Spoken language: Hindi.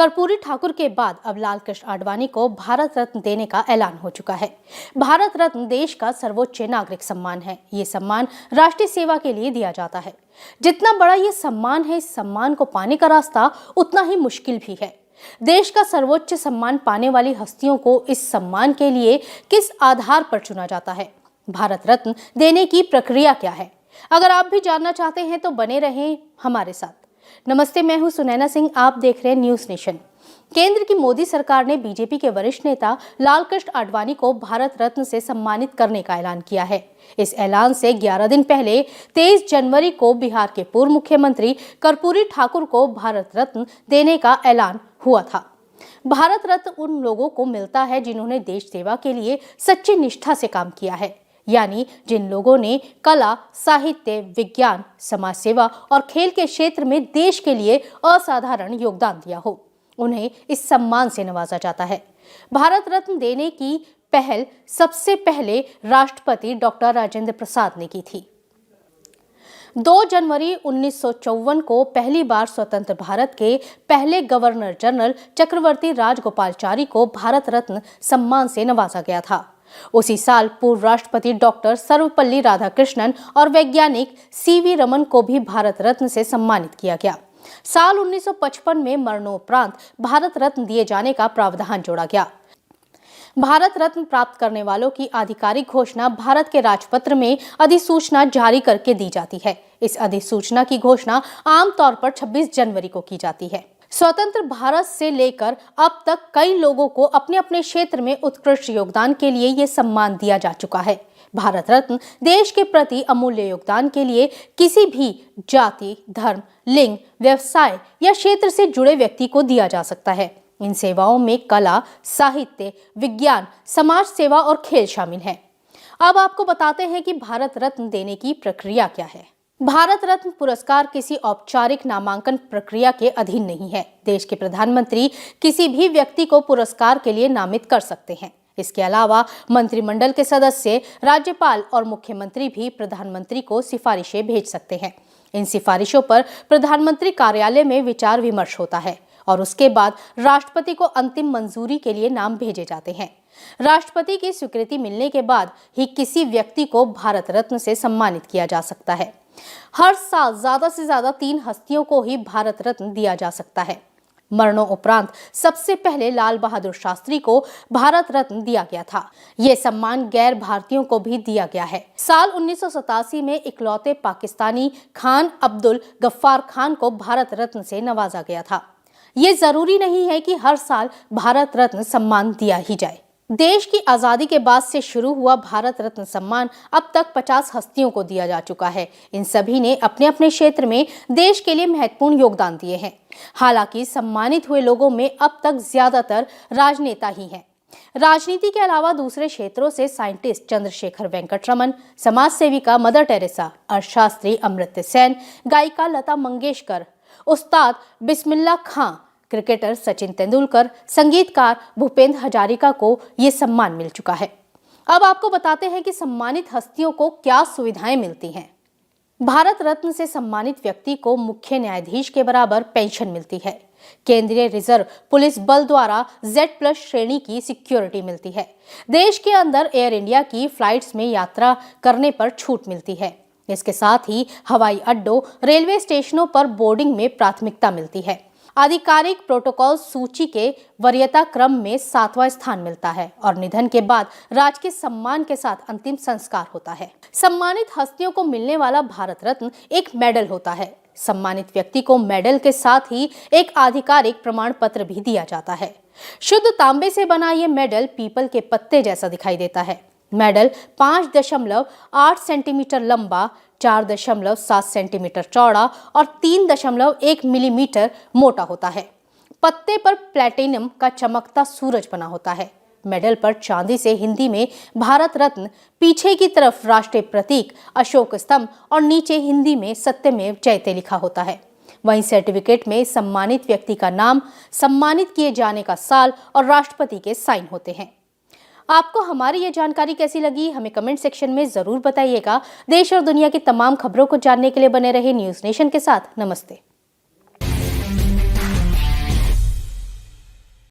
कर्पूरी ठाकुर के बाद अब लाल कृष्ण आडवाणी को भारत रत्न देने का ऐलान हो चुका है। भारत रत्न देश का सर्वोच्च नागरिक सम्मान है। ये सम्मान राष्ट्रीय सेवा के लिए दिया जाता है। जितना बड़ा ये सम्मान है, इस सम्मान को पाने का रास्ता उतना ही मुश्किल भी है। देश का सर्वोच्च सम्मान पाने वाली हस्तियों को इस सम्मान के लिए किस आधार पर चुना जाता है? भारत रत्न देने की प्रक्रिया क्या है? अगर आप भी जानना चाहते हैं तो बने रहें हमारे साथ। नमस्ते, मैं हूं सुनैना सिंह, आप देख रहे हैं न्यूज नेशन। केंद्र की मोदी सरकार ने बीजेपी के वरिष्ठ नेता लाल कृष्ण आडवाणी को भारत रत्न से सम्मानित करने का ऐलान किया है। इस ऐलान से 11 दिन पहले 23 जनवरी को बिहार के पूर्व मुख्यमंत्री कर्पूरी ठाकुर को भारत रत्न देने का ऐलान हुआ था। भारत रत्न उन लोगों को मिलता है जिन्होंने देश सेवा के लिए सच्ची निष्ठा से काम किया है, यानी जिन लोगों ने कला, साहित्य, विज्ञान, समाज सेवा और खेल के क्षेत्र में देश के लिए असाधारण योगदान दिया हो, उन्हें इस सम्मान से नवाजा जाता है। भारत रत्न देने की पहल सबसे पहले राष्ट्रपति डॉक्टर राजेंद्र प्रसाद ने की थी। 2 जनवरी 1954 को पहली बार स्वतंत्र भारत के पहले गवर्नर जनरल चक्रवर्ती राजगोपालाचारी को भारत रत्न सम्मान से नवाजा गया था। उसी साल पूर्व राष्ट्रपति डॉक्टर सर्वपल्ली राधाकृष्णन और वैज्ञानिक सीवी रमन को भी भारत रत्न से सम्मानित किया गया। साल 1955 में मरणोपरांत भारत रत्न दिए जाने का प्रावधान जोड़ा गया। भारत रत्न प्राप्त करने वालों की आधिकारिक घोषणा भारत के राजपत्र में अधिसूचना जारी करके दी जाती है। इस अधिसूचना की घोषणा आमतौर पर 26 जनवरी को की जाती है। स्वतंत्र भारत से लेकर अब तक कई लोगों को अपने अपने क्षेत्र में उत्कृष्ट योगदान के लिए ये सम्मान दिया जा चुका है। भारत रत्न देश के प्रति अमूल्य योगदान के लिए किसी भी जाति, धर्म, लिंग, व्यवसाय या क्षेत्र से जुड़े व्यक्ति को दिया जा सकता है। इन सेवाओं में कला, साहित्य, विज्ञान, समाज सेवा और खेल शामिल हैं। अब आपको बताते हैं कि भारत रत्न देने की प्रक्रिया क्या है। भारत रत्न पुरस्कार किसी औपचारिक नामांकन प्रक्रिया के अधीन नहीं है। देश के प्रधानमंत्री किसी भी व्यक्ति को पुरस्कार के लिए नामित कर सकते हैं। इसके अलावा मंत्रिमंडल के सदस्य, राज्यपाल और मुख्यमंत्री भी प्रधानमंत्री को सिफारिशें भेज सकते हैं। इन सिफारिशों पर प्रधानमंत्री कार्यालय में विचार विमर्श होता है और उसके बाद राष्ट्रपति को अंतिम मंजूरी के लिए नाम भेजे जाते हैं। राष्ट्रपति की स्वीकृति मिलने के बाद ही किसी व्यक्ति को भारत रत्न से सम्मानित किया जा सकता है। हर साल ज्यादा से ज्यादा 3 हस्तियों को ही भारत रत्न दिया जा सकता है। मरणोपरांत सबसे पहले लाल बहादुर शास्त्री को भारत रत्न दिया गया था। ये सम्मान गैर भारतीयों को भी दिया गया है। साल 1987 में इकलौते पाकिस्तानी खान अब्दुल गफ्फार खान को भारत रत्न से नवाजा गया था। ये जरूरी नहीं है कि हर साल भारत रत्न सम्मान दिया ही जाए। देश की आजादी के बाद से शुरू हुआ भारत रत्न सम्मान अब तक 50 हस्तियों को दिया जा चुका है। इन सभी ने अपने अपने क्षेत्र में देश के लिए महत्वपूर्ण योगदान दिए हैं। हालांकि सम्मानित हुए लोगों में अब तक ज्यादातर राजनेता ही हैं। राजनीति के अलावा दूसरे क्षेत्रों से साइंटिस्ट चंद्रशेखर वेंकट रमन, समाज सेविका मदर टेरेसा, अर्थशास्त्री अमर्त्य सेन, गायिका लता मंगेशकर, उस्ताद बिस्मिल्लाह खां, क्रिकेटर सचिन तेंदुलकर, संगीतकार भूपेंद्र हजारिका को ये सम्मान मिल चुका है। अब आपको बताते हैं कि सम्मानित हस्तियों को क्या सुविधाएं मिलती हैं। भारत रत्न से सम्मानित व्यक्ति को मुख्य न्यायाधीश के बराबर पेंशन मिलती है। केंद्रीय रिजर्व पुलिस बल द्वारा Z+ श्रेणी की सिक्योरिटी मिलती है। देश के अंदर एयर इंडिया की फ्लाइट्स में यात्रा करने पर छूट मिलती है। इसके साथ ही हवाई अड्डों, रेलवे स्टेशनों पर बोर्डिंग में प्राथमिकता मिलती है। आधिकारिक प्रोटोकॉल सूची के वरीयता क्रम में 7वां स्थान मिलता है और निधन के बाद राजकीय सम्मान के साथ अंतिम संस्कार होता है। सम्मानित हस्तियों को मिलने वाला भारत रत्न एक मेडल होता है। सम्मानित व्यक्ति को मेडल के साथ ही एक आधिकारिक प्रमाण पत्र भी दिया जाता है। शुद्ध तांबे से बना ये मेडल पीपल के पत्ते जैसा दिखाई देता है। मेडल 5.8 सेंटीमीटर लंबा, 4.7 सेंटीमीटर चौड़ा और 3.1 मिलीमीटर मोटा होता है। पत्ते पर प्लैटिनम का चमकता सूरज बना होता है। मेडल पर चांदी से हिंदी में भारत रत्न, पीछे की तरफ राष्ट्रीय प्रतीक अशोक स्तंभ और नीचे हिंदी में सत्यमेव जयते लिखा होता है। वहीं सर्टिफिकेट में सम्मानित व्यक्ति का नाम, सम्मानित किए जाने का साल और राष्ट्रपति के साइन होते हैं। आपको हमारी ये जानकारी कैसी लगी, हमें कमेंट सेक्शन में जरूर बताइएगा। देश और दुनिया की तमाम खबरों को जानने के लिए बने रहे न्यूज नेशन के साथ। नमस्ते।